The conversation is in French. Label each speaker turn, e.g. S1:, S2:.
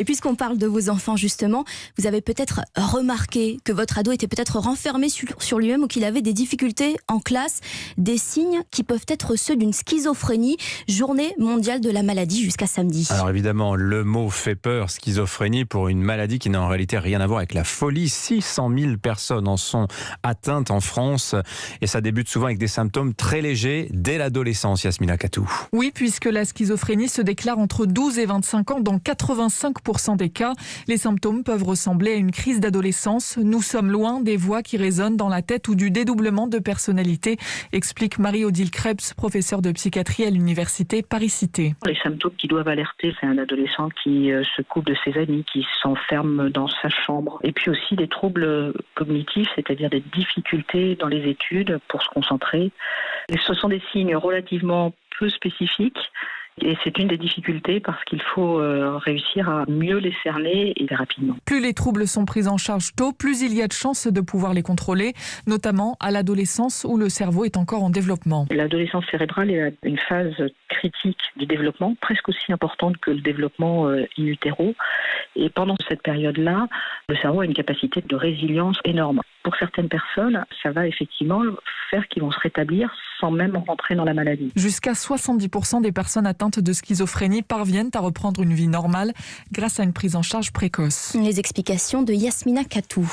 S1: Et puisqu'on parle de vos enfants justement, vous avez peut-être remarqué que votre ado était peut-être renfermé sur lui-même ou qu'il avait des difficultés en classe, des signes qui peuvent être ceux d'une schizophrénie. Journée mondiale de la maladie jusqu'à samedi.
S2: Alors évidemment, le mot fait peur, schizophrénie, pour une maladie qui n'a en réalité rien à voir avec la folie. 600 000 personnes en sont atteintes en France et ça débute souvent avec des symptômes très légers dès l'adolescence, Yasmina Katou.
S3: Oui, puisque la schizophrénie se déclare entre 12 et 25 ans dans 85% des cas. Les symptômes peuvent ressembler à une crise d'adolescence. Nous sommes loin des voix qui résonnent dans la tête ou du dédoublement de personnalité, explique Marie-Odile Krebs, professeure de psychiatrie à l'université Paris-Cité.
S4: Les symptômes qui doivent alerter, c'est un adolescent qui se coupe de ses amis, qui s'enferme dans sa chambre. Et puis aussi des troubles cognitifs, c'est-à-dire des difficultés dans les études pour se concentrer. Et ce sont des signes relativement peu spécifiques. Et c'est une des difficultés parce qu'il faut réussir à mieux les cerner et rapidement.
S3: Plus les troubles sont pris en charge tôt, plus il y a de chances de pouvoir les contrôler, notamment à l'adolescence où le cerveau est encore en développement.
S4: L'adolescence cérébrale est une phase critique du développement, presque aussi importante que le développement in utero. Et pendant cette période-là, le cerveau a une capacité de résilience énorme. Pour certaines personnes, ça va effectivement faire qu'ils vont se rétablir sans même rentrer dans la maladie.
S3: Jusqu'à 70% des personnes atteintes de schizophrénie parviennent à reprendre une vie normale grâce à une prise en charge précoce.
S1: Les explications de Yasmina Katou.